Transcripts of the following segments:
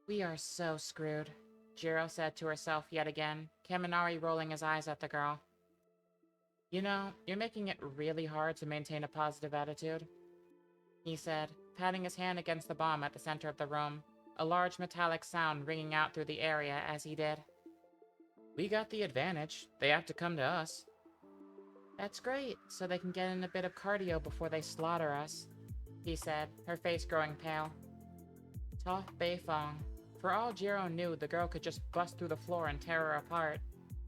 We are so screwed, Jiro said to herself yet again, Kaminari rolling his eyes at the girl. You know, you're making it really hard to maintain a positive attitude, he said, patting his hand against the bomb at the center of the room, a large metallic sound ringing out through the area as he did. We got the advantage. They have to come to us. That's great, so they can get in a bit of cardio before they slaughter us, he said, her face growing pale. Toph Beifong. For all Jiro knew, the girl could just bust through the floor and tear her apart.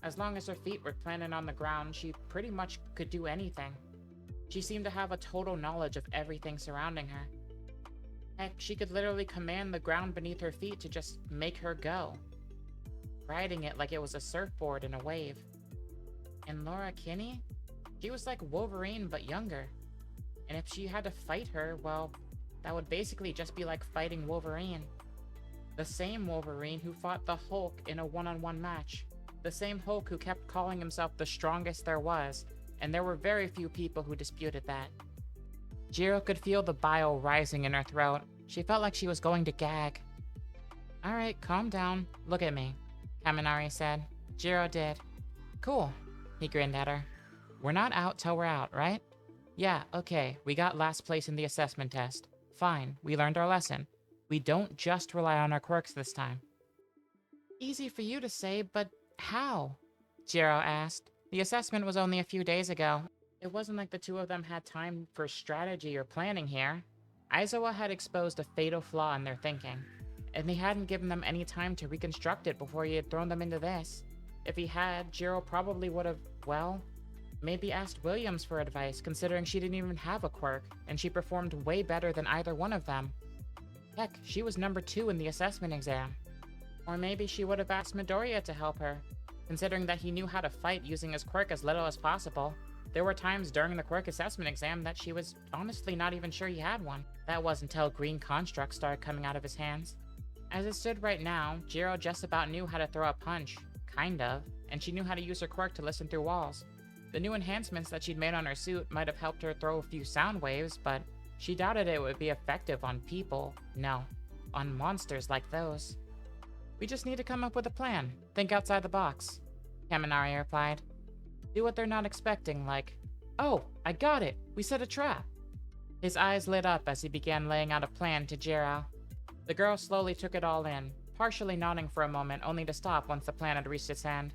As long as her feet were planted on the ground, she pretty much could do anything. She seemed to have a total knowledge of everything surrounding her. Heck, she could literally command the ground beneath her feet to just make her go, riding it like it was a surfboard in a wave. And Laura Kinney? She was like Wolverine but younger. And if she had to fight her, well, that would basically just be like fighting Wolverine. The same Wolverine who fought the Hulk in a one-on-one match. The same Hulk who kept calling himself the strongest there was, and there were very few people who disputed that. Jiro could feel the bile rising in her throat. She felt like she was going to gag. Alright, calm down. Look at me, Kaminari said. Jiro did. Cool, he grinned at her. We're not out till we're out, right? Yeah, okay, we got last place in the assessment test. Fine, we learned our lesson. We don't just rely on our quirks this time. Easy for you to say, but how? Jiro asked. The assessment was only a few days ago. It wasn't like the two of them had time for strategy or planning here. Aizawa had exposed a fatal flaw in their thinking, and he hadn't given them any time to reconstruct it before he had thrown them into this. If he had, Jiro probably would have, well, maybe asked Williams for advice, considering she didn't even have a quirk, and she performed way better than either one of them. Heck, she was number 2 in the assessment exam. Or maybe she would have asked Midoriya to help her, considering that he knew how to fight using his quirk as little as possible. There were times during the quirk assessment exam that she was honestly not even sure he had one. That was until green constructs started coming out of his hands. As it stood right now, Jiro just about knew how to throw a punch, kind of, and she knew how to use her quirk to listen through walls. The new enhancements that she'd made on her suit might have helped her throw a few sound waves, but she doubted it would be effective on people. No, on monsters like those. We just need to come up with a plan. Think outside the box, Kaminari replied. Do what they're not expecting, like, oh, I got it! We set a trap! His eyes lit up as he began laying out a plan to Jiro. The girl slowly took it all in, partially nodding for a moment only to stop once the plan had reached its end.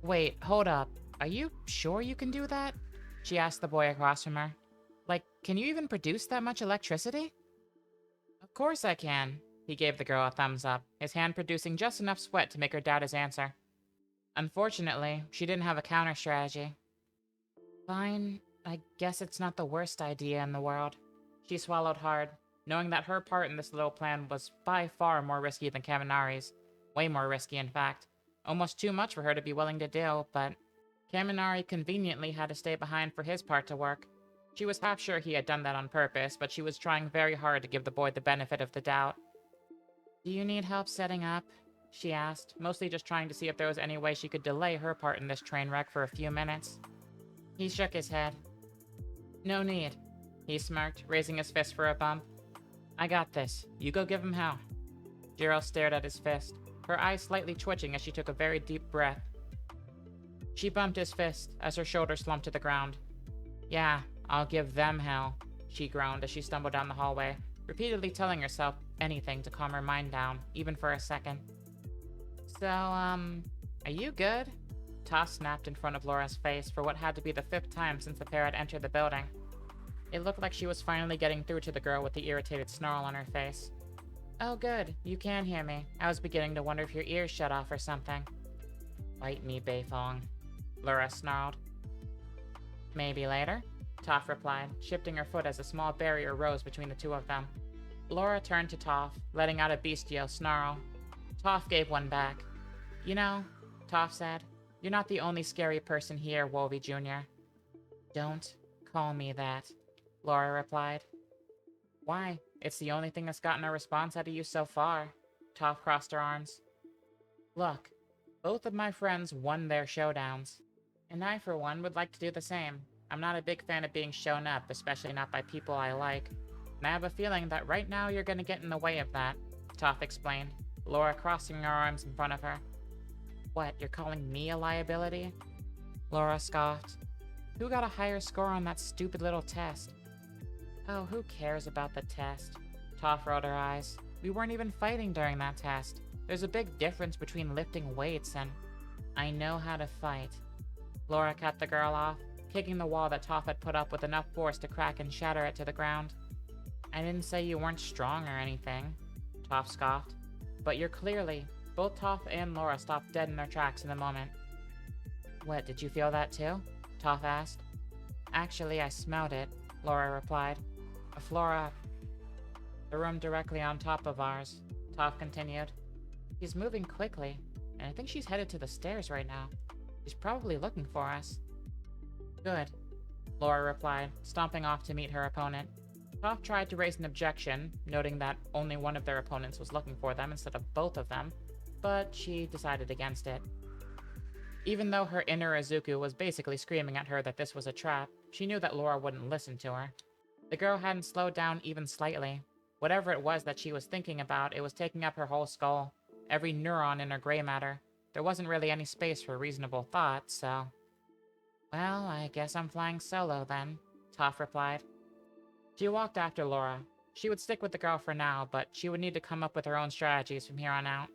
Wait, hold up. Are you sure you can do that? She asked the boy across from her. Like, can you even produce that much electricity? Of course I can, he gave the girl a thumbs up, his hand producing just enough sweat to make her doubt his answer. Unfortunately, she didn't have a counter strategy. Fine, I guess it's not the worst idea in the world. She swallowed hard, knowing that her part in this little plan was by far more risky than Kaminari's. Way more risky, in fact. Almost too much for her to be willing to do, but Kaminari conveniently had to stay behind for his part to work. She was half sure he had done that on purpose, but she was trying very hard to give the boy the benefit of the doubt. Do you need help setting up? She asked, mostly just trying to see if there was any way she could delay her part in this train wreck for a few minutes. He shook his head. No need, he smirked, raising his fist for a bump. I got this. You go give him hell. Jiro stared at his fist, her eyes slightly twitching as she took a very deep breath. She bumped his fist as her shoulder slumped to the ground. Yeah, I'll give them hell, she groaned as she stumbled down the hallway, repeatedly telling herself anything to calm her mind down, even for a second. So, are you good? Toph snapped in front of Laura's face for what had to be the 5th time since the pair had entered the building. It looked like she was finally getting through to the girl with the irritated snarl on her face. Oh good, you can hear me. I was beginning to wonder if your ears shut off or something. Bite me, Beifong, Laura snarled. Maybe later, Toph replied, shifting her foot as a small barrier rose between the two of them. Laura turned to Toph, letting out a bestial snarl. Toph gave one back. You know, Toph said, you're not the only scary person here, Wolvie Jr. Don't call me that, Laura replied. Why? It's the only thing that's gotten a response out of you so far. Toph crossed her arms. Look, both of my friends won their showdowns, and I, for one, would like to do the same. I'm not a big fan of being shown up, especially not by people I like, and I have a feeling that right now you're gonna get in the way of that. Toph explained, Laura crossing her arms in front of her. What, you're calling me a liability? Laura scoffed. Who got a higher score on that stupid little test? Oh, who cares about the test? Toph rolled her eyes. We weren't even fighting during that test. There's a big difference between lifting weights and... I know how to fight. Laura cut the girl off, kicking the wall that Toph had put up with enough force to crack and shatter it to the ground. I didn't say you weren't strong or anything, Toph scoffed. But you're clearly... Both Toph and Laura stopped dead in their tracks in a moment. What, did you feel that too? Toph asked. Actually, I smelled it, Laura replied. A flora... The room directly on top of ours, Toph continued. She's moving quickly, and I think she's headed to the stairs right now. She's probably looking for us. Good, Laura replied, stomping off to meet her opponent. Toph tried to raise an objection, noting that only one of their opponents was looking for them instead of both of them, but she decided against it. Even though her inner Izuku was basically screaming at her that this was a trap, she knew that Laura wouldn't listen to her. The girl hadn't slowed down even slightly. Whatever it was that she was thinking about, it was taking up her whole skull, every neuron in her gray matter. There wasn't really any space for reasonable thought, so... Well, I guess I'm flying solo then, Toph replied. She walked after Laura. She would stick with the girl for now, but she would need to come up with her own strategies from here on out.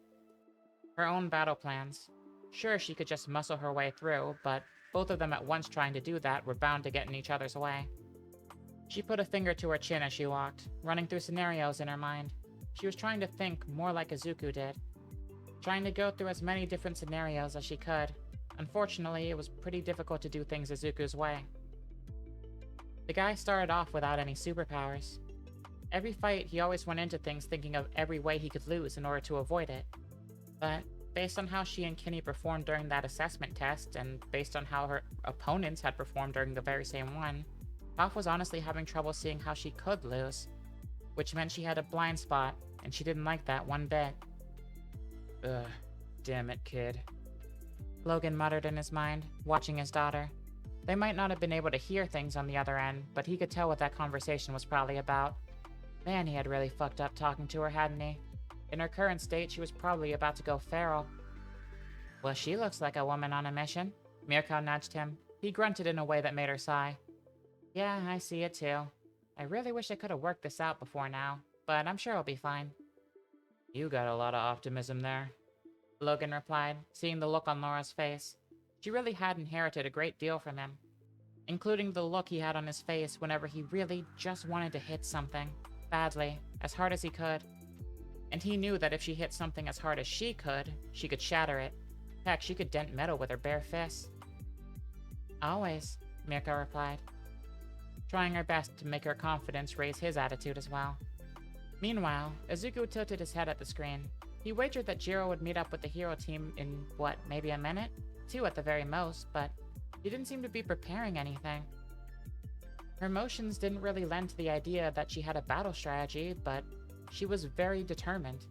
Her own battle plans. Sure, she could just muscle her way through, but both of them at once trying to do that were bound to get in each other's way. She put a finger to her chin as she walked, running through scenarios in her mind. She was trying to think more like Izuku did. Trying to go through as many different scenarios as she could. Unfortunately, it was pretty difficult to do things Izuku's way. The guy started off without any superpowers. Every fight, he always went into things thinking of every way he could lose in order to avoid it. But based on how she and Kinney performed during that assessment test, and based on how her opponents had performed during the very same one, Toph was honestly having trouble seeing how she could lose, which meant she had a blind spot, and she didn't like that one bit. Ugh, damn it, kid. Logan muttered in his mind, watching his daughter. They might not have been able to hear things on the other end, but he could tell what that conversation was probably about. Man, he had really fucked up talking to her, hadn't he? In her current state, she was probably about to go feral. Well, she looks like a woman on a mission. Mirko nudged him. He grunted in a way that made her sigh. Yeah, I see it too. I really wish I could have worked this out before now, but I'm sure I'll be fine. You got a lot of optimism there, Logan replied, seeing the look on Laura's face. She really had inherited a great deal from him, including the look he had on his face whenever he really just wanted to hit something, badly, as hard as he could. And he knew that if she hit something as hard as she could shatter it. Heck, she could dent metal with her bare fists. Always, Mirko replied, trying her best to make her confidence raise his attitude as well. Meanwhile, Izuku tilted his head at the screen. He wagered that Jiro would meet up with the hero team in, what, maybe a minute? 2 at the very most, but he didn't seem to be preparing anything. Her emotions didn't really lend to the idea that she had a battle strategy, but she was very determined.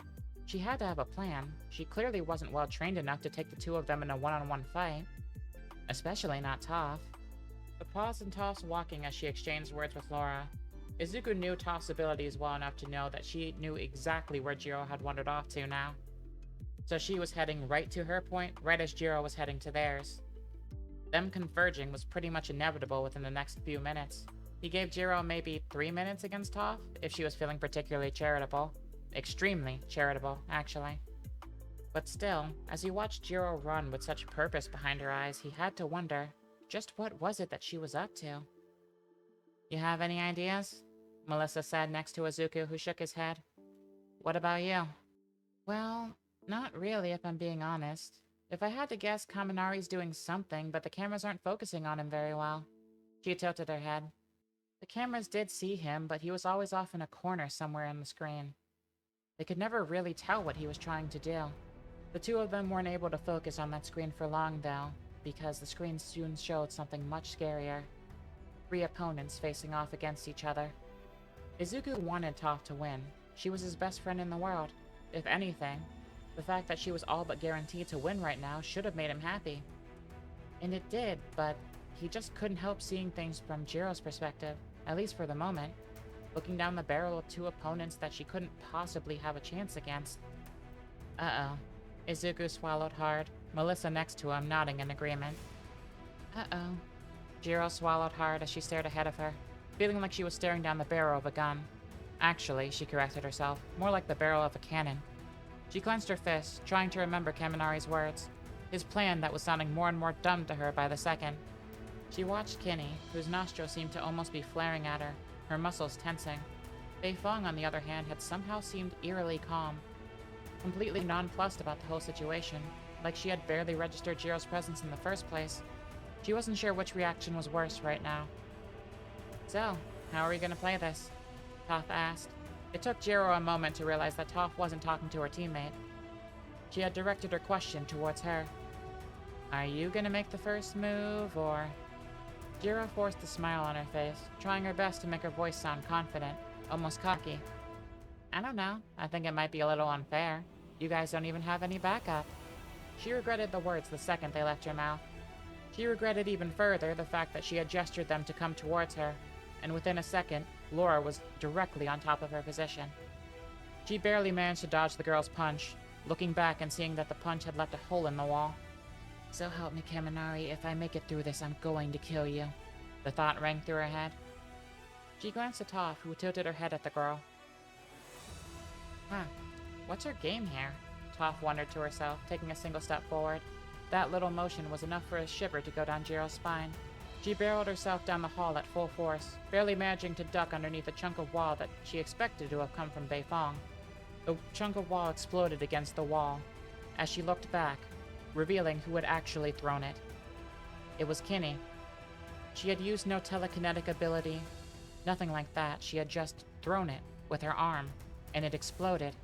She had to have a plan. She clearly wasn't well trained enough to take the 2 of them in a one-on-one fight. Especially not Toph. The pause in Toph's walking as she exchanged words with Laura. Izuku knew Toph's abilities well enough to know that she knew exactly where Jiro had wandered off to now. So she was heading right to her point, right as Jiro was heading to theirs. Them converging was pretty much inevitable within the next few minutes. He gave Jiro maybe 3 minutes against Toph, if she was feeling particularly charitable. Extremely charitable, actually. But still, as he watched Jiro run with such purpose behind her eyes, he had to wonder, just what was it that she was up to? You have any ideas? Melissa said next to Izuku, who shook his head. What about you? Well, not really, if I'm being honest. If I had to guess, Kaminari's doing something, but the cameras aren't focusing on him very well. She tilted her head. The cameras did see him, but he was always off in a corner somewhere on the screen. They could never really tell what he was trying to do. The 2 of them weren't able to focus on that screen for long, though, because the screen soon showed something much scarier. 3 opponents facing off against each other. Izuku wanted Toph to win. She was his best friend in the world. If anything, the fact that she was all but guaranteed to win right now should have made him happy. And it did, but he just couldn't help seeing things from Jiro's perspective, at least for the moment. looking down the barrel of two opponents that she couldn't possibly have a chance against. Uh-oh. Izuku swallowed hard, Melissa next to him nodding in agreement. Uh-oh. Jiro swallowed hard as she stared ahead of her, feeling like she was staring down the barrel of a gun. Actually, she corrected herself, more like the barrel of a cannon. She clenched her fist, trying to remember Kaminari's words, his plan that was sounding more and more dumb to her by the second. She watched Kinney, whose nostrils seemed to almost be flaring at her muscles tensing. Beifong, on the other hand, had somehow seemed eerily calm, completely nonplussed about the whole situation, like she had barely registered Jiro's presence in the first place. She wasn't sure which reaction was worse right now. So, how are we gonna play this? Toph asked. It took Jiro a moment to realize that Toph wasn't talking to her teammate. She had directed her question towards her. Are you gonna make the first move, or... Jiro forced a smile on her face, trying her best to make her voice sound confident, almost cocky. I don't know. I think it might be a little unfair. You guys don't even have any backup. She regretted the words the second they left her mouth. She regretted even further the fact that she had gestured them to come towards her, and within a second, Laura was directly on top of her position. She barely managed to dodge the girl's punch, looking back and seeing that the punch had left a hole in the wall. So help me, Kaminari, if I make it through this, I'm going to kill you. The thought rang through her head. She glanced at Toph, who tilted her head at the girl. Huh, what's her game here? Toph wondered to herself, taking a single step forward. That little motion was enough for a shiver to go down Jiro's spine. She barreled herself down the hall at full force, barely managing to duck underneath a chunk of wall that she expected to have come from Beifong. The chunk of wall exploded against the wall, as she looked back, revealing who had actually thrown it. It was Kinney. She had used no telekinetic ability, nothing like that. She had just thrown it with her arm, and it exploded.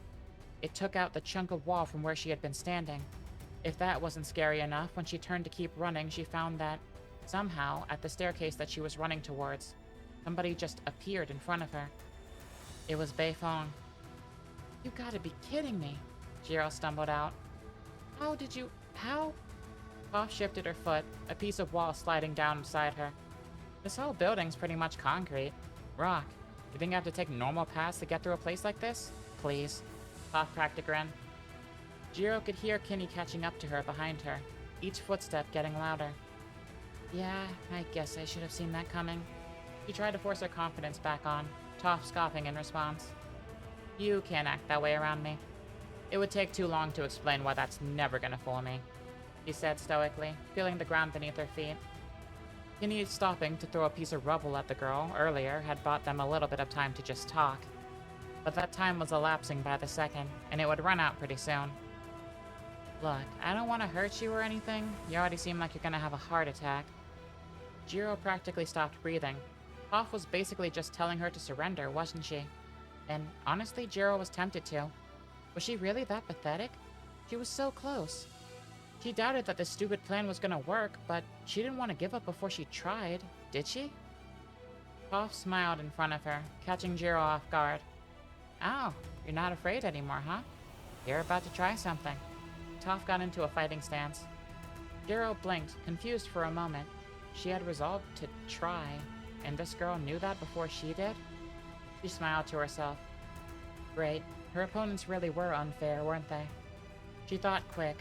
It took out the chunk of wall from where she had been standing. If that wasn't scary enough, when she turned to keep running, she found that, somehow, at the staircase that she was running towards, somebody just appeared in front of her. It was Beifong. You gotta be kidding me, Jiro stumbled out. How? Toph shifted her foot, a piece of wall sliding down beside her. This whole building's pretty much concrete. Rock. You think I have to take normal paths to get through a place like this? Please. Toph cracked a grin. Jiro could hear Kinney catching up to her behind her, each footstep getting louder. Yeah, I guess I should have seen that coming. She tried to force her confidence back on, Toph scoffing in response. You can't act that way around me. It would take too long to explain why that's never gonna fool me, he said stoically, feeling the ground beneath her feet. Kinney stopping to throw a piece of rubble at the girl earlier had bought them a little bit of time to just talk. But that time was elapsing by the second, and it would run out pretty soon. Look, I don't want to hurt you or anything. You already seem like you're gonna have a heart attack. Jiro practically stopped breathing. Toph was basically just telling her to surrender, wasn't she? And honestly, Jiro was tempted to. Was she really that pathetic? She was so close. She doubted that this stupid plan was gonna work, but she didn't want to give up before she tried, did she? Toph smiled in front of her, catching Jiro off guard. Oh, you're not afraid anymore, huh? You're about to try something. Toph got into a fighting stance. Jiro blinked, confused for a moment. She had resolved to try, and this girl knew that before she did? She smiled to herself. Great. Her opponents really were unfair, weren't they? She thought quick.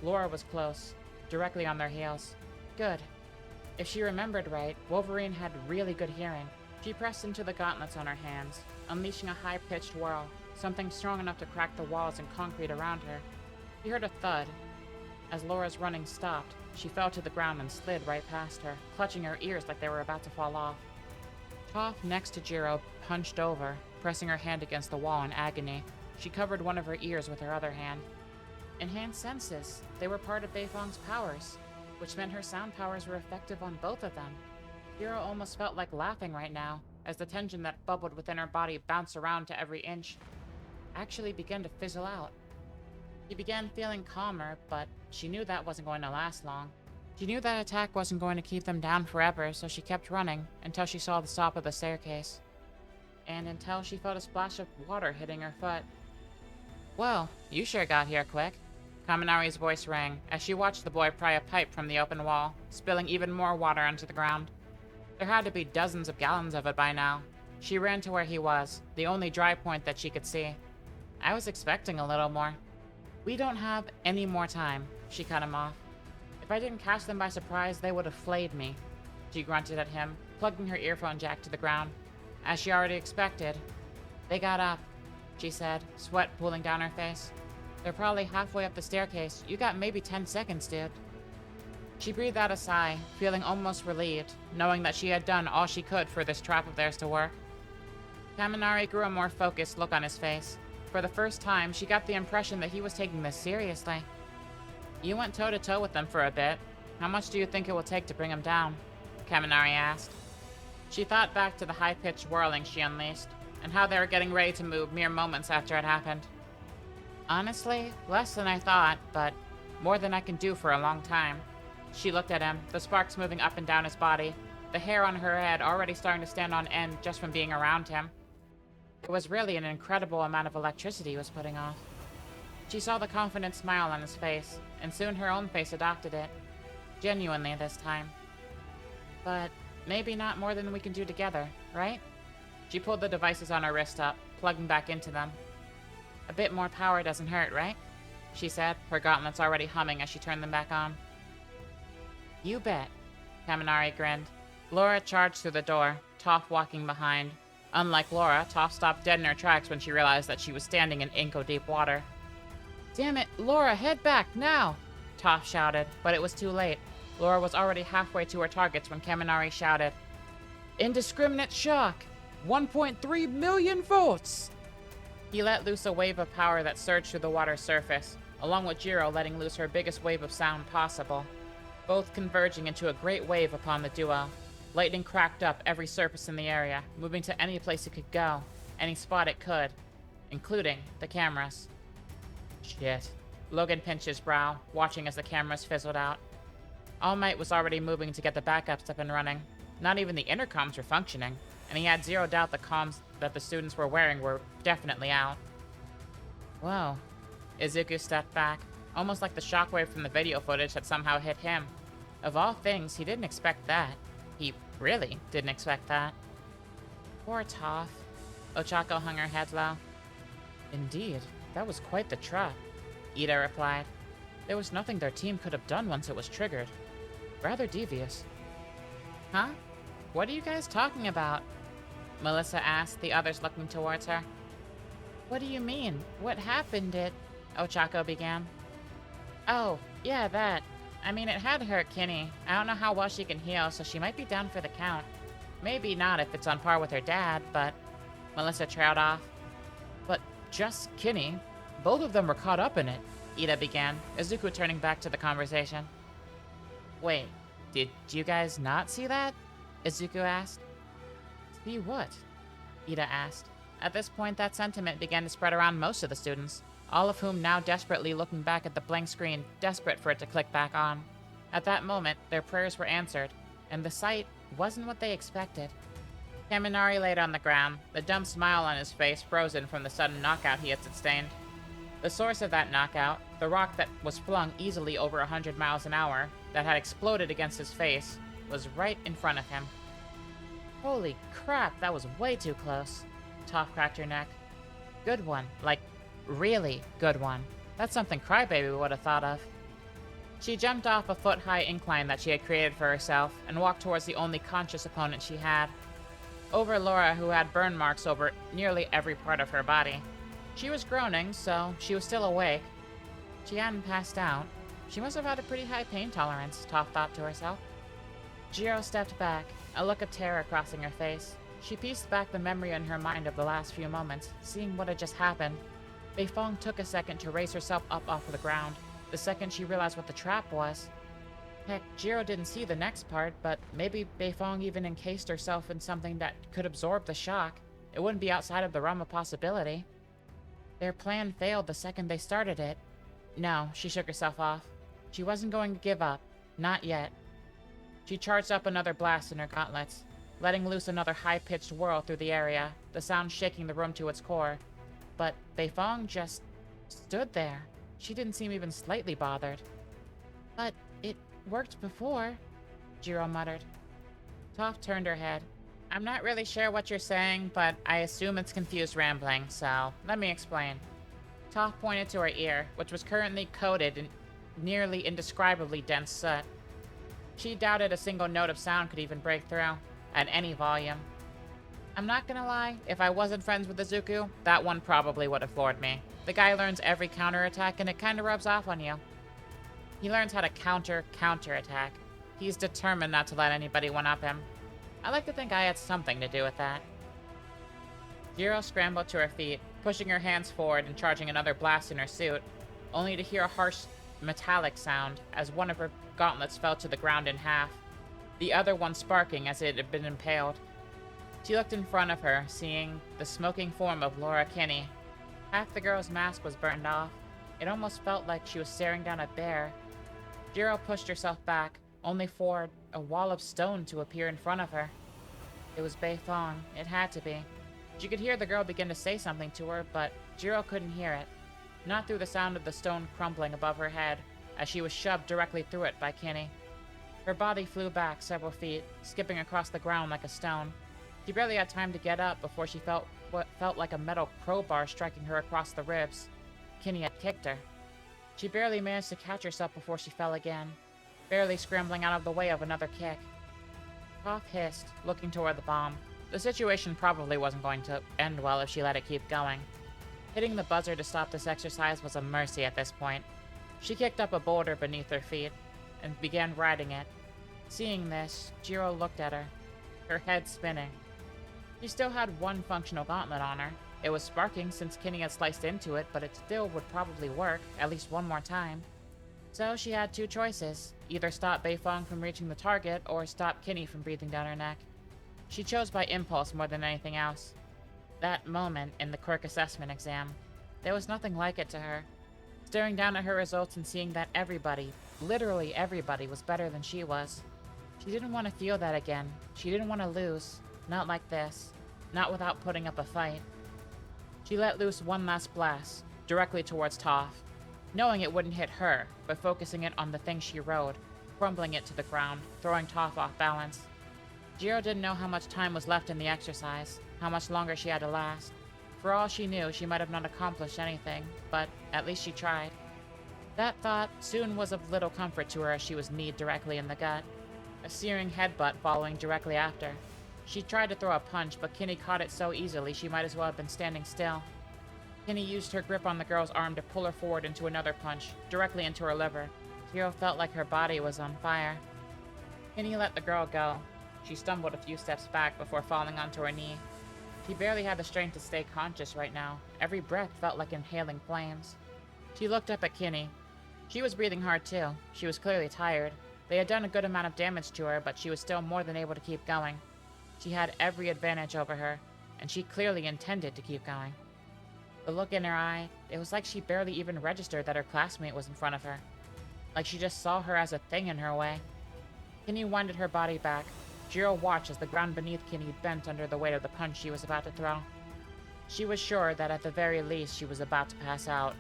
Laura was close, directly on their heels. Good. If she remembered right, Wolverine had really good hearing. She pressed into the gauntlets on her hands, unleashing a high-pitched whirl, something strong enough to crack the walls and concrete around her. She heard a thud. As Laura's running stopped, she fell to the ground and slid right past her, clutching her ears like they were about to fall off. Toph, next to Jiro, hunched over, pressing her hand against the wall in agony. She covered one of her ears with her other hand. Enhanced senses. They were part of Beifong's powers, which meant her sound powers were effective on both of them. Jiro almost felt like laughing right now, as the tension that bubbled within her body bounced around to every inch, actually began to fizzle out. She began feeling calmer, but she knew that wasn't going to last long. She knew that attack wasn't going to keep them down forever, so she kept running until she saw the top of the staircase. And until she felt a splash of water hitting her foot. Well, you sure got here quick. Kaminari's voice rang as she watched the boy pry a pipe from the open wall, spilling even more water onto the ground. There had to be dozens of gallons of it by now. She ran to where he was, the only dry point that she could see. I was expecting a little more. We don't have any more time, she cut him off. If I didn't catch them by surprise, they would have flayed me. She grunted at him, plugging her earphone jack to the ground. As she already expected. They got up, she said, sweat pooling down her face. They're probably halfway up the staircase. You got maybe 10 seconds, dude. She breathed out a sigh, feeling almost relieved, knowing that she had done all she could for this trap of theirs to work. Kaminari grew a more focused look on his face. For the first time, she got the impression that he was taking this seriously. You went toe-to-toe with them for a bit. How much do you think it will take to bring him down? Kaminari asked. She thought back to the high-pitched whirling she unleashed, and how they were getting ready to move mere moments after it happened. Honestly, less than I thought, but more than I can do for a long time. She looked at him, the sparks moving up and down his body, the hair on her head already starting to stand on end just from being around him. It was really an incredible amount of electricity he was putting off. She saw the confident smile on his face, and soon her own face adopted it. Genuinely this time. But maybe not more than we can do together, right? She pulled the devices on her wrist up, plugging back into them. A bit more power doesn't hurt, right? She said, her gauntlets already humming as she turned them back on. You bet. Kaminari grinned. Laura charged through the door, Toph walking behind. Unlike Laura, Toph stopped dead in her tracks when she realized that she was standing in ankle-deep water. Damn it, Laura, head back, now! Toph shouted, but it was too late. Laura was already halfway to her targets when Kaminari shouted, Indiscriminate shock! 1.3 million volts! He let loose a wave of power that surged through the water's surface, along with Jiro letting loose her biggest wave of sound possible, both converging into a great wave upon the duo. Lightning cracked up every surface in the area, moving to any place it could go, any spot it could, including the cameras. Shit. Logan pinched his brow, watching as the cameras fizzled out. All Might was already moving to get the backups up and running. Not even the intercoms were functioning, and he had zero doubt the comms that the students were wearing were definitely out. Whoa. Izuku stepped back, almost like the shockwave from the video footage had somehow hit him. Of all things, he didn't expect that. He really didn't expect that. Poor Toph. Ochako hung her head low. Indeed, that was quite the trap, Ida replied. There was nothing their team could have done once it was triggered. Rather devious. Huh? What are you guys talking about? Melissa asked, the others looking towards her. What do you mean? What happened? Ochako began. Oh, yeah, that. I mean, it had hurt Kinney. I don't know how well she can heal, so she might be down for the count. Maybe not if it's on par with her dad, but... Melissa trailed off. But just Kinney. Both of them were caught up in it, Ida began, Izuku turning back to the conversation. Wait, did you guys not see that? Izuku asked. See what? Ida asked. At this point, that sentiment began to spread around most of the students, all of whom now desperately looking back at the blank screen, desperate for it to click back on. At that moment, their prayers were answered, and the sight wasn't what they expected. Kaminari laid on the ground, the dumb smile on his face frozen from the sudden knockout he had sustained. The source of that knockout, the rock that was flung easily over 100 miles an hour, that had exploded against his face, was right in front of him. Holy crap, that was way too close. Toph cracked her neck. Good one, like, really good one. That's something Crybaby would have thought of. She jumped off a foot-high incline that she had created for herself and walked towards the only conscious opponent she had. Over Laura, who had burn marks over nearly every part of her body. She was groaning, so she was still awake. She hadn't passed out. She must have had a pretty high pain tolerance, Toph thought to herself. Jiro stepped back, a look of terror crossing her face. She pieced back the memory in her mind of the last few moments, seeing what had just happened. Beifong took a second to raise herself up off the ground, the second she realized what the trap was. Heck, Jiro didn't see the next part, but maybe Beifong even encased herself in something that could absorb the shock. It wouldn't be outside of the realm of possibility. Their plan failed the second they started it. No, she shook herself off. She wasn't going to give up. Not yet. She charged up another blast in her gauntlets, letting loose another high-pitched whirl through the area, the sound shaking the room to its core. But Beifong just stood there. She didn't seem even slightly bothered. But it worked before, Jiro muttered. Toph turned her head. I'm not really sure what you're saying, but I assume it's confused rambling, so let me explain. Toph pointed to her ear, which was currently coated in nearly indescribably dense soot. She doubted a single note of sound could even break through, at any volume. I'm not gonna lie, if I wasn't friends with Izuku, that one probably would have floored me. The guy learns every counterattack and it kinda rubs off on you. He learns how to counterattack. He's determined not to let anybody one-up him. I like to think I had something to do with that. Jiro scrambled to her feet, pushing her hands forward and charging another blast in her suit, only to hear a harsh metallic sound as one of her gauntlets fell to the ground in half, the other one sparking as it had been impaled. She looked in front of her, seeing the smoking form of Laura Kinney. Half the girl's mask was burned off. It almost felt like she was staring down a bear. Jiro pushed herself back, only for a wall of stone to appear in front of her. It was Bei Fong. It had to be. She could hear the girl begin to say something to her, but Jiro couldn't hear it. Not through the sound of the stone crumbling above her head, as she was shoved directly through it by Kinney. Her body flew back several feet, skipping across the ground like a stone. She barely had time to get up before she felt what felt like a metal crowbar striking her across the ribs. Kinney had kicked her. She barely managed to catch herself before she fell again, barely scrambling out of the way of another kick. Toph hissed, looking toward the bomb. The situation probably wasn't going to end well if she let it keep going. Hitting the buzzer to stop this exercise was a mercy at this point. She kicked up a boulder beneath her feet and began riding it. Seeing this, Jiro looked at her, her head spinning. She still had one functional gauntlet on her. It was sparking since Kinney had sliced into it, but it still would probably work, at least one more time. So she had two choices, either stop Bei Fong from reaching the target, or stop Kinney from breathing down her neck. She chose by impulse more than anything else. That moment in the quirk assessment exam, there was nothing like it to her. Staring down at her results and seeing that everybody, literally everybody, was better than she was. She didn't want to feel that again. She didn't want to lose. Not like this. Not without putting up a fight. She let loose one last blast, directly towards Toph, knowing it wouldn't hit her, but focusing it on the thing she rode, crumbling it to the ground, throwing Toph off balance. Jiro didn't know how much time was left in the exercise, how much longer she had to last. For all she knew, she might have not accomplished anything, but at least she tried. That thought soon was of little comfort to her as she was kneed directly in the gut, a searing headbutt following directly after. She tried to throw a punch, but Kinney caught it so easily she might as well have been standing still. Kinney used her grip on the girl's arm to pull her forward into another punch, directly into her liver. Jiro felt like her body was on fire. Kinney let the girl go. She stumbled a few steps back before falling onto her knee. She barely had the strength to stay conscious right now. Every breath felt like inhaling flames. She looked up at Kinney. She was breathing hard too. She was clearly tired. They had done a good amount of damage to her, but she was still more than able to keep going. She had every advantage over her, and she clearly intended to keep going. The look in her eye, it was like she barely even registered that her classmate was in front of her. Like she just saw her as a thing in her way. Kinney winded her body back. Jiro watched as the ground beneath Kinney bent under the weight of the punch she was about to throw. She was sure that at the very least she was about to pass out,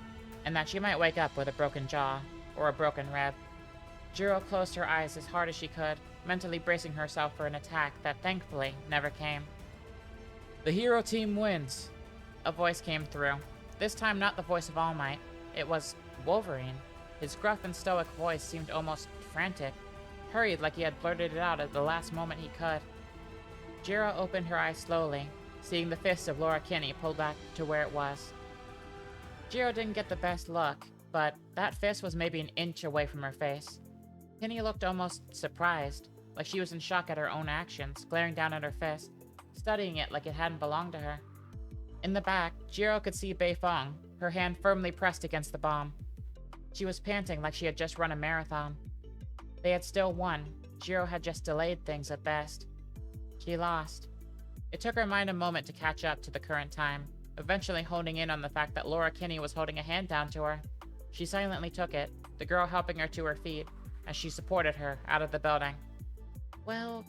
and that she might wake up with a broken jaw, or a broken rib. Jiro closed her eyes as hard as she could, mentally bracing herself for an attack that thankfully never came. "The hero team wins," a voice came through. This time not the voice of All Might. It was Wolverine. His gruff and stoic voice seemed almost frantic, hurried like he had blurted it out at the last moment he could. Jiro opened her eyes slowly, seeing the fist of Laura Kinney pulled back to where it was. Jiro didn't get the best look, but that fist was maybe an inch away from her face. Kinney looked almost surprised, like she was in shock at her own actions, glaring down at her fist, studying it like it hadn't belonged to her. In the back, Jiro could see Bei Fong, her hand firmly pressed against the bomb. She was panting like she had just run a marathon. They had still won. Jiro had just delayed things at best. She lost. It took her mind a moment to catch up to the current time, eventually honing in on the fact that Laura Kinney was holding a hand down to her. She silently took it, the girl helping her to her feet, as she supported her out of the building. "Well,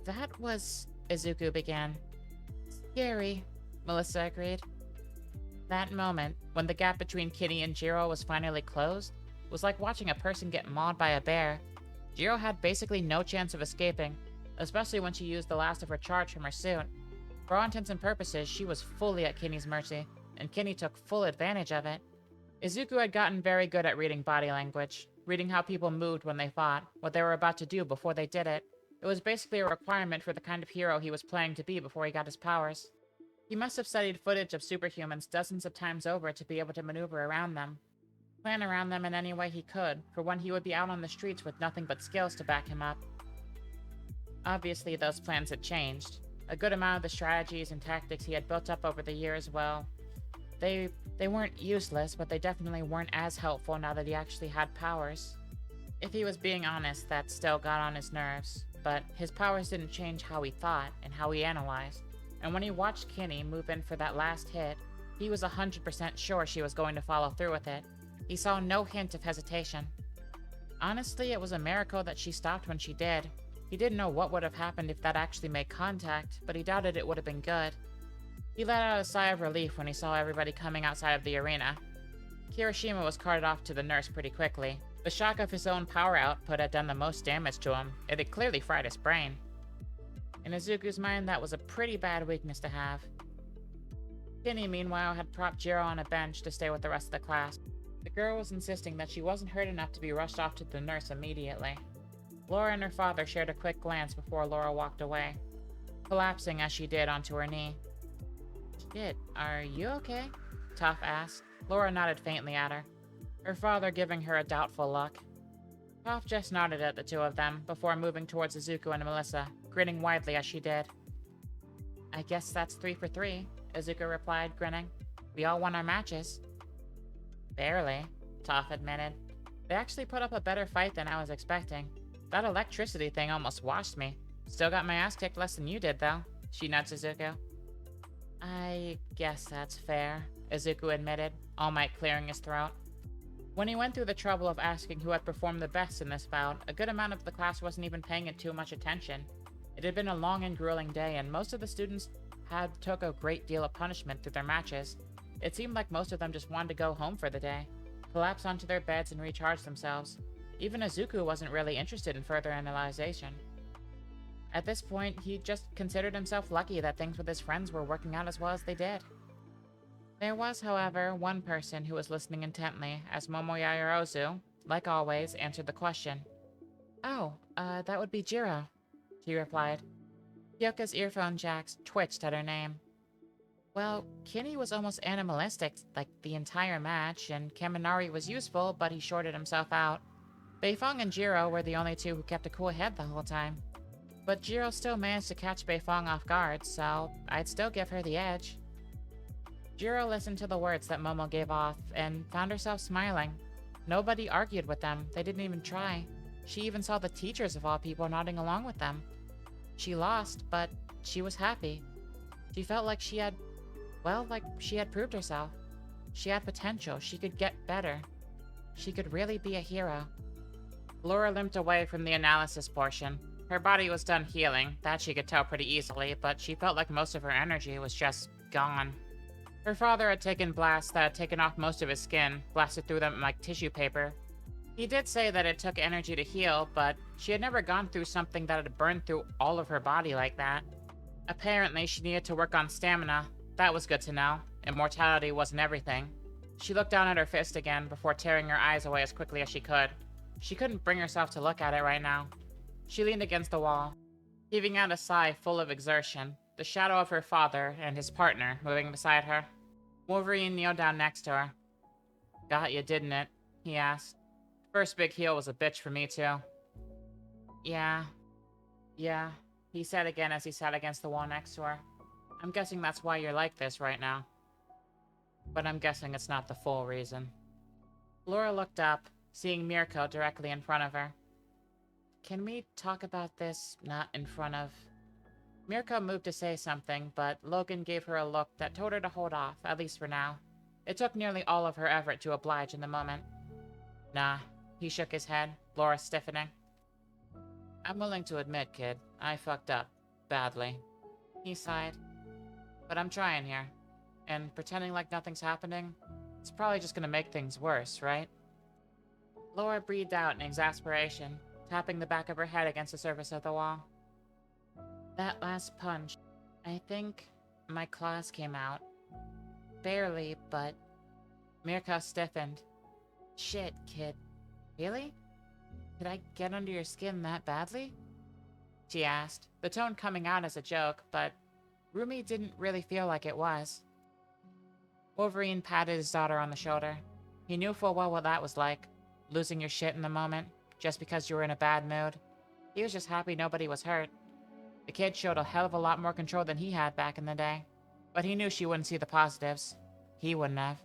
that was..." Izuku began. "Scary," Melissa agreed. That moment, when the gap between Kinney and Jiro was finally closed, was like watching a person get mauled by a bear. Jiro had basically no chance of escaping, especially when she used the last of her charge from her suit. For all intents and purposes, she was fully at Kinney's mercy, and Kinney took full advantage of it. Izuku had gotten very good at reading body language, reading how people moved when they fought, what they were about to do before they did it. It was basically a requirement for the kind of hero he was playing to be before he got his powers. He must have studied footage of superhumans dozens of times over to be able to maneuver around them. Plan around them in any way he could, for when he would be out on the streets with nothing but skills to back him up. Obviously, those plans had changed. A good amount of the strategies and tactics he had built up over the years, well, they weren't useless, but they definitely weren't as helpful now that he actually had powers. If he was being honest, that still got on his nerves, but his powers didn't change how he thought and how he analyzed. And when he watched Kinney move in for that last hit, he was 100% sure she was going to follow through with it. He saw no hint of hesitation. Honestly, it was a miracle that she stopped when she did. He didn't know what would have happened if that actually made contact, but he doubted it would have been good. He let out a sigh of relief when he saw everybody coming outside of the arena. Kirishima was carted off to the nurse pretty quickly. The shock of his own power output had done the most damage to him. It had clearly fried his brain. In Izuku's mind, that was a pretty bad weakness to have. Kinney, meanwhile, had propped Jiro on a bench to stay with the rest of the class. The girl was insisting that she wasn't hurt enough to be rushed off to the nurse immediately. Laura and her father shared a quick glance before Laura walked away, collapsing as she did onto her knee. "Shit, are you okay?" Toph asked. Laura nodded faintly at her father giving her a doubtful look. Toph just nodded at the two of them before moving towards Izuku and Melissa, grinning widely as she did. "I guess that's 3 for 3, Izuku replied, grinning. "We all won our matches." "Barely," Toph admitted. "They actually put up a better fight than I was expecting. That electricity thing almost washed me. Still got my ass kicked less than you did, though," she nudged Izuku. "I guess that's fair," Izuku admitted, All Might clearing his throat. When he went through the trouble of asking who had performed the best in this bout, a good amount of the class wasn't even paying it too much attention. It had been a long and grueling day, and most of the students had took a great deal of punishment through their matches. It seemed like most of them just wanted to go home for the day, collapse onto their beds and recharge themselves. Even Izuku wasn't really interested in further analyzation. At this point, he just considered himself lucky that things with his friends were working out as well as they did. There was, however, one person who was listening intently as Momo Yaoyorozu, like always, answered the question. "Oh, that would be Jiro," she replied. Kyoka's earphone jacks twitched at her name. Well, Kinney was almost animalistic like the entire match, and Kaminari was useful, but he shorted himself out. Beifong and Jiro were the only two who kept a cool head the whole time. But Jiro still managed to catch Beifong off guard, so I'd still give her the edge. Jiro listened to the words that Momo gave off and found herself smiling. Nobody argued with them, they didn't even try. She even saw the teachers of all people nodding along with them. She lost, but she was happy. She felt like she had proved herself. She had potential, she could get better. She could really be a hero. Laura limped away from the analysis portion. Her body was done healing, that she could tell pretty easily, but she felt like most of her energy was just gone. Her father had taken blasts that had taken off most of his skin, blasted through them like tissue paper. He did say that it took energy to heal, but she had never gone through something that had burned through all of her body like that. Apparently, she needed to work on stamina. That was good to know. Immortality wasn't everything. She looked down at her fist again before tearing her eyes away as quickly as she could. She couldn't bring herself to look at it right now. She leaned against the wall, heaving out a sigh full of exertion, the shadow of her father and his partner moving beside her. Wolverine kneeled down next to her. "Got you, didn't it?" he asked. "First big heal was a bitch for me, too." Yeah, he said again as he sat against the wall next to her. "I'm guessing that's why you're like this right now. But I'm guessing it's not the full reason." Laura looked up, seeing Mirko directly in front of her. "Can we talk about this not in front of..." Mirko moved to say something, but Logan gave her a look that told her to hold off, at least for now. It took nearly all of her effort to oblige in the moment. "Nah," he shook his head, Laura stiffening. "I'm willing to admit, kid, I fucked up. Badly." He sighed. "But I'm trying here. And pretending like nothing's happening, it's probably just gonna make things worse, right?" Laura breathed out in exasperation, tapping the back of her head against the surface of the wall. That last punch, I think my claws came out. Barely, but Mirko stiffened. Shit, kid. Really? Did I get under your skin that badly? She asked, the tone coming out as a joke, but Rumi didn't really feel like it was. Wolverine patted his daughter on the shoulder. He knew full well what that was like, losing your shit in the moment, just because you were in a bad mood. He was just happy nobody was hurt. The kid showed a hell of a lot more control than he had back in the day, but he knew she wouldn't see the positives. He wouldn't have.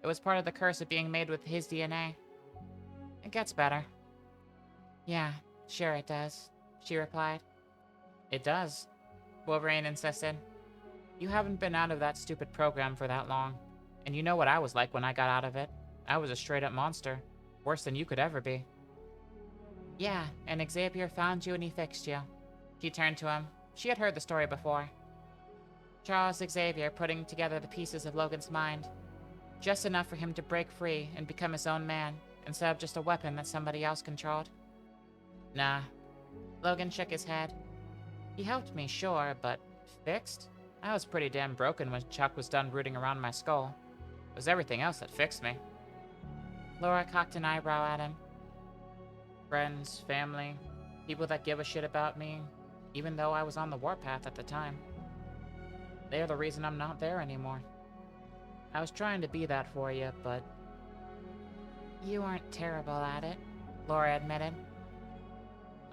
It was part of the curse of being made with his DNA. It gets better. Yeah, sure it does, she replied. It does, Wolverine insisted. You haven't been out of that stupid program for that long, and you know what I was like when I got out of it. I was a straight-up monster, worse than you could ever be. Yeah, and Xavier found you and he fixed you. She turned to him. She had heard the story before. Charles Xavier putting together the pieces of Logan's mind. Just enough for him to break free and become his own man, instead of just a weapon that somebody else controlled. Nah. Logan shook his head. He helped me, sure, but fixed? I was pretty damn broken when Chuck was done rooting around my skull. It was everything else that fixed me. Laura cocked an eyebrow at him. Friends, family, people that give a shit about me, even though I was on the warpath at the time. They're the reason I'm not there anymore. I was trying to be that for you, but... You aren't terrible at it, Laura admitted.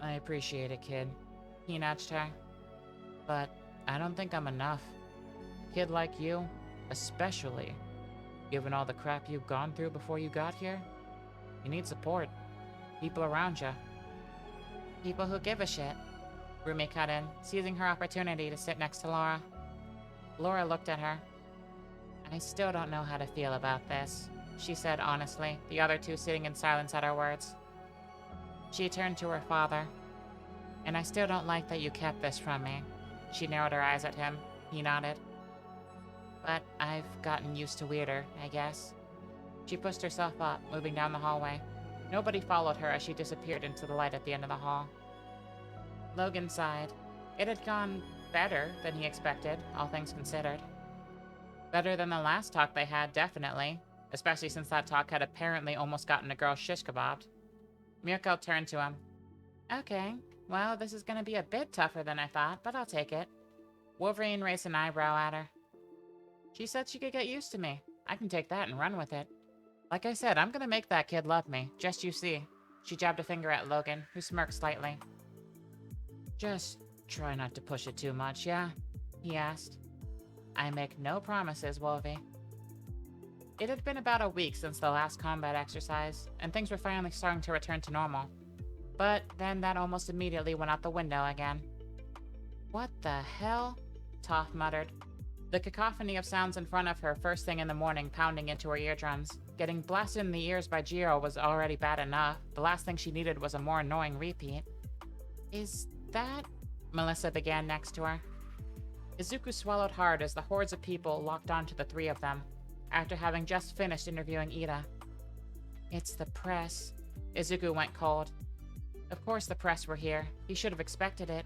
I appreciate it, kid. He nudged her. But I don't think I'm enough. A kid like you, especially, given all the crap you've gone through before you got here, you need support. People around you. People who give a shit. Rumi cut in, seizing her opportunity to sit next to Laura. Laura looked at her. I still don't know how to feel about this, she said honestly, the other two sitting in silence at her words. She turned to her father. And I still don't like that you kept this from me. She narrowed her eyes at him. He nodded. But I've gotten used to weirder, I guess. She pushed herself up, moving down the hallway. Nobody followed her as she disappeared into the light at the end of the hall. Logan sighed. It had gone better than he expected, all things considered. Better than the last talk they had, definitely. Especially since that talk had apparently almost gotten a girl shish kebabbed. Mirko turned to him. Okay, well, this is gonna be a bit tougher than I thought, but I'll take it. Wolverine raised an eyebrow at her. She said she could get used to me. I can take that and run with it. Like I said, I'm gonna make that kid love me, just you see. She jabbed a finger at Logan, who smirked slightly. Just try not to push it too much, yeah? He asked. I make no promises, Wolvie. It had been about a week since the last combat exercise, and things were finally starting to return to normal. But then that almost immediately went out the window again. What the hell? Toph muttered. The cacophony of sounds in front of her first thing in the morning pounding into her eardrums. Getting blasted in the ears by Jiro was already bad enough. The last thing she needed was a more annoying repeat. Is that... Melissa began next to her. Izuku swallowed hard as the hordes of people locked onto the three of them, after having just finished interviewing Ida. It's the press. Izuku went cold. Of course the press were here. He should have expected it.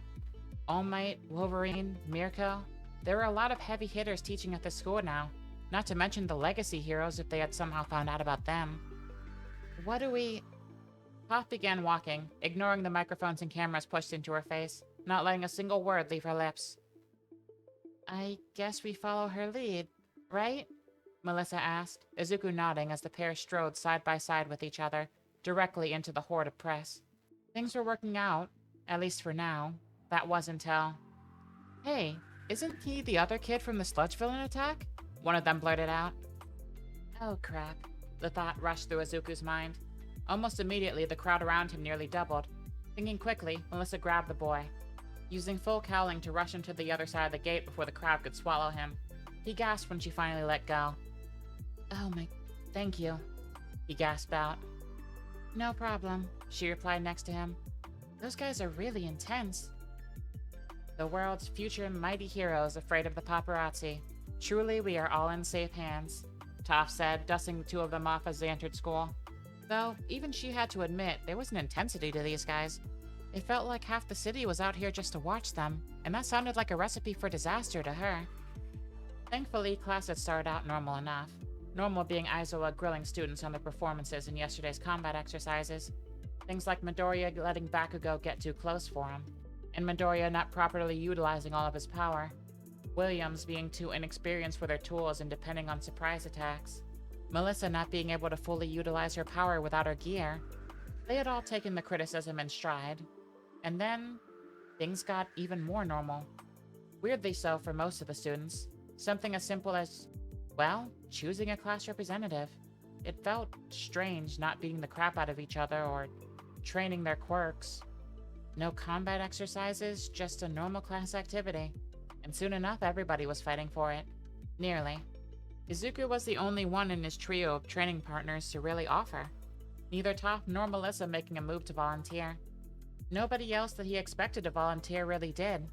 All Might, Wolverine, Mirko. There were a lot of heavy hitters teaching at the school now, not to mention the legacy heroes if they had somehow found out about them. What do we... Toph began walking, ignoring the microphones and cameras pushed into her face, not letting a single word leave her lips. I guess we follow her lead, right? Melissa asked, Izuku nodding as the pair strode side by side with each other, directly into the horde of press. Things were working out, at least for now. That was until... Hey, isn't he the other kid from the sludge villain attack? One of them blurted out. Oh crap, the thought rushed through Izuku's mind. Almost immediately, the crowd around him nearly doubled. Thinking quickly, Melissa grabbed the boy, using full cowling to rush him to the other side of the gate before the crowd could swallow him. He gasped when she finally let go. Oh my... thank you, he gasped out. No problem, she replied next to him. Those guys are really intense. The world's future mighty heroes afraid of the paparazzi. Truly, we are all in safe hands, Toph said, dusting the two of them off as they entered school. Though, even she had to admit, there was an intensity to these guys. It felt like half the city was out here just to watch them, and that sounded like a recipe for disaster to her. Thankfully, class had started out normal enough. Normal being Aizawa grilling students on their performances in yesterday's combat exercises. Things like Midoriya letting Bakugo get too close for him, and Midoriya not properly utilizing all of his power. Williams being too inexperienced with her tools and depending on surprise attacks. Melissa not being able to fully utilize her power without her gear. They had all taken the criticism in stride. And then, things got even more normal. Weirdly so for most of the students. Something as simple as, well, choosing a class representative. It felt strange not beating the crap out of each other or training their quirks. No combat exercises, just a normal class activity. And soon enough, everybody was fighting for it. Nearly. Izuku was the only one in his trio of training partners to really offer. Neither Toph nor Melissa making a move to volunteer. Nobody else that he expected to volunteer really did.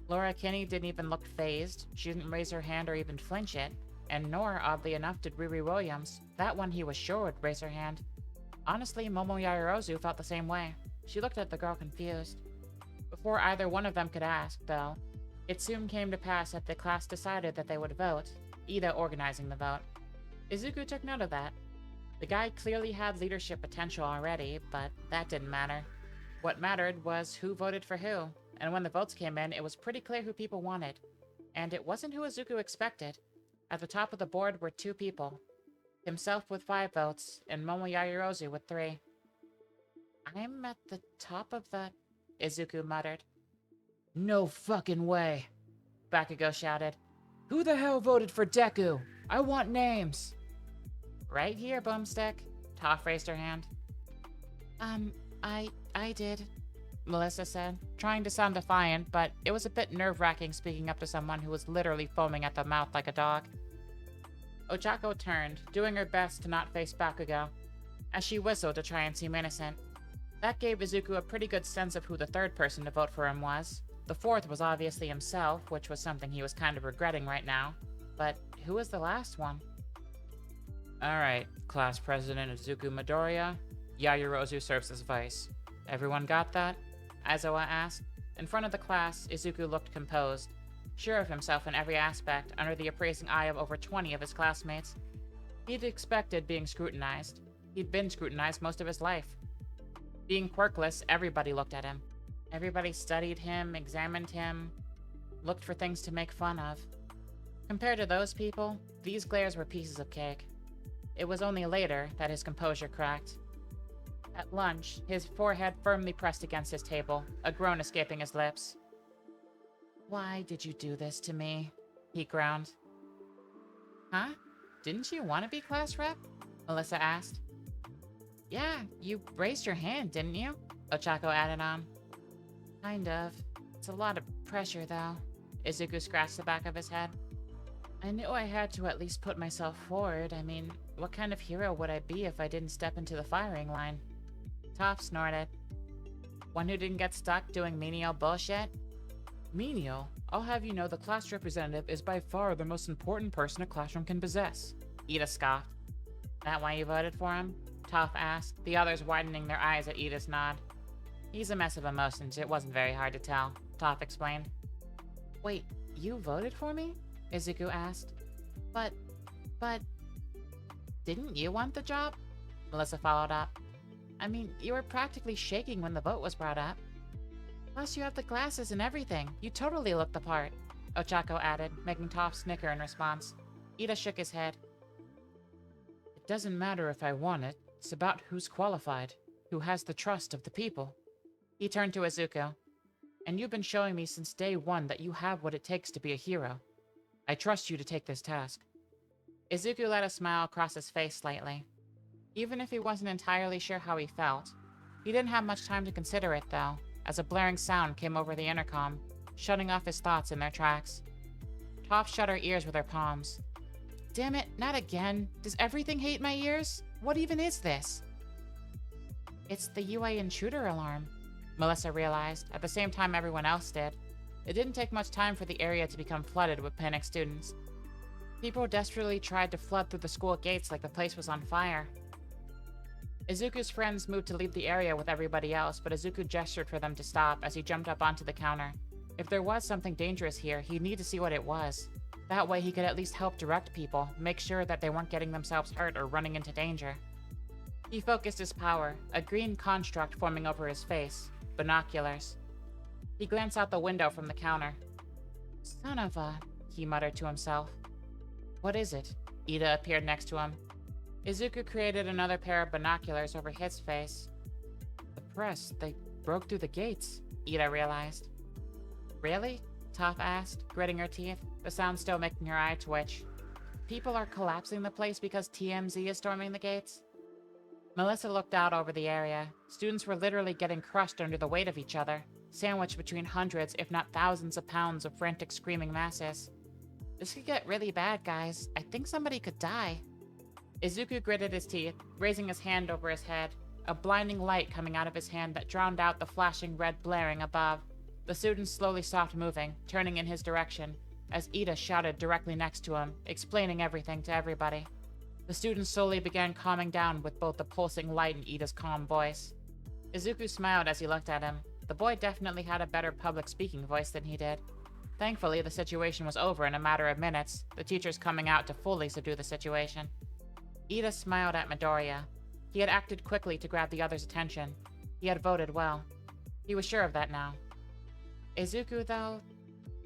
Laura Kinney didn't even look fazed, she didn't raise her hand or even flinch it, and nor, oddly enough, did Riri Williams. That one he was sure would raise her hand. Honestly, Momo Yaoyorozu felt the same way. She looked at the girl confused. Before either one of them could ask, though, it soon came to pass that the class decided that they would vote, Ida organizing the vote. Izuku took note of that. The guy clearly had leadership potential already, but that didn't matter. What mattered was who voted for who, and when the votes came in, it was pretty clear who people wanted. And it wasn't who Izuku expected. At the top of the board were two people. Himself with 5 votes, and Momo Yaoyorozu with 3. I'm at the top of the... Izuku muttered. No fucking way, Bakugo shouted. Who the hell voted for Deku? I want names. Right here, Boomstick. Toph raised her hand. I did, Melissa said, trying to sound defiant, but it was a bit nerve-wracking speaking up to someone who was literally foaming at the mouth like a dog. Ochako turned, doing her best to not face Bakugo, as she whistled to try and seem innocent. That gave Izuku a pretty good sense of who the third person to vote for him was. The fourth was obviously himself, which was something he was kind of regretting right now. But who was the last one? Alright, class president Izuku Midoriya. Yaoyorozu serves as vice. Everyone got that? Aizawa asked. In front of the class, Izuku looked composed, sure of himself in every aspect, under the appraising eye of over 20 of his classmates. He'd expected being scrutinized. He'd been scrutinized most of his life. Being quirkless, everybody looked at him. Everybody studied him, examined him, looked for things to make fun of. Compared to those people, these glares were pieces of cake. It was only later that his composure cracked. At lunch, his forehead firmly pressed against his table, a groan escaping his lips. Why did you do this to me? He groaned. Huh? Didn't you want to be class rep? Melissa asked. Yeah, you raised your hand, didn't you? Ochako added on. Kind of. It's a lot of pressure, though. Izuku scratched the back of his head. I knew I had to at least put myself forward. I mean, what kind of hero would I be if I didn't step into the firing line? Toph snorted. One who didn't get stuck doing menial bullshit? Menial? I'll have you know the class representative is by far the most important person a classroom can possess. Ida scoffed. That why you voted for him? Toph asked, the others widening their eyes at Ida's nod. He's a mess of emotions, it wasn't very hard to tell, Toph explained. Wait, you voted for me? Izuku asked. But... Didn't you want the job? Melissa followed up. I mean, you were practically shaking when the vote was brought up. Plus, you have the glasses and everything. You totally look the part, Ochako added, making Toph snicker in response. Ida shook his head. It doesn't matter if I want it. It's about who's qualified, who has the trust of the people. He turned to Izuku. And you've been showing me since day one that you have what it takes to be a hero. I trust you to take this task. Izuku let a smile cross his face slightly. Even if he wasn't entirely sure how he felt, he didn't have much time to consider it, though, as a blaring sound came over the intercom, shutting off his thoughts in their tracks. Toph shut her ears with her palms. Damn it, not again. Does everything hate my ears? What even is this? It's the UA intruder alarm, Melissa realized, at the same time everyone else did. It didn't take much time for the area to become flooded with panicked students. People desperately tried to flood through the school gates like the place was on fire. Izuku's friends moved to leave the area with everybody else, but Izuku gestured for them to stop as he jumped up onto the counter. If there was something dangerous here, he'd need to see what it was. That way he could at least help direct people, make sure that they weren't getting themselves hurt or running into danger. He focused his power, a green construct forming over his face, binoculars. He glanced out the window from the counter. Son of a... he muttered to himself. What is it? Ida appeared next to him. Izuku created another pair of binoculars over his face. The press, they broke through the gates, Ida realized. Really? Toph asked, gritting her teeth, the sound still making her eye twitch. People are collapsing the place because TMZ is storming the gates? Melissa looked out over the area. Students were literally getting crushed under the weight of each other, sandwiched between hundreds, if not thousands of pounds of frantic screaming masses. This could get really bad, guys. I think somebody could die. Izuku gritted his teeth, raising his hand over his head, a blinding light coming out of his hand that drowned out the flashing red blaring above. The students slowly stopped moving, turning in his direction, as Ida shouted directly next to him, explaining everything to everybody. The students slowly began calming down with both the pulsing light and Ida's calm voice. Izuku smiled as he looked at him. The boy definitely had a better public speaking voice than he did. Thankfully, the situation was over in a matter of minutes, the teachers coming out to fully subdue the situation. Ida smiled at Midoriya. He had acted quickly to grab the others' attention. He had voted well. He was sure of that now. Izuku, though,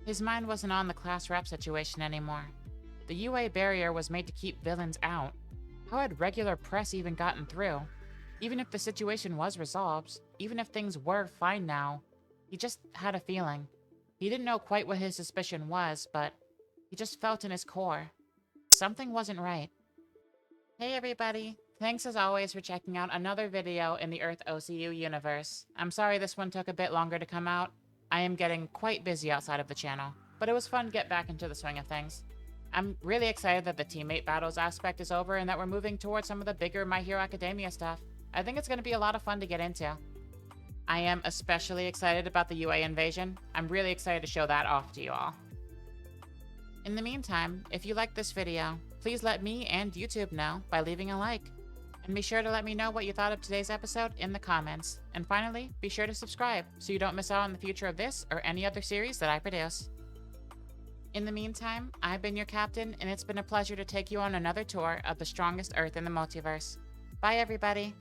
his mind wasn't on the class rep situation anymore. The UA barrier was made to keep villains out. How had regular press even gotten through? Even if the situation was resolved, even if things were fine now, he just had a feeling. He didn't know quite what his suspicion was, but he just felt in his core. Something wasn't right. Hey everybody, thanks as always for checking out another video in the Earth OCU universe. I'm sorry this one took a bit longer to come out. I am getting quite busy outside of the channel, but it was fun to get back into the swing of things. I'm really excited that the teammate battles aspect is over and that we're moving towards some of the bigger My Hero Academia stuff. I think it's going to be a lot of fun to get into. I am especially excited about the UA invasion. I'm really excited to show that off to you all. In the meantime, if you liked this video, please let me and YouTube know by leaving a like. And be sure to let me know what you thought of today's episode in the comments. And finally, be sure to subscribe so you don't miss out on the future of this or any other series that I produce. In the meantime, I've been your captain, and it's been a pleasure to take you on another tour of the strongest Earth in the multiverse. Bye, everybody!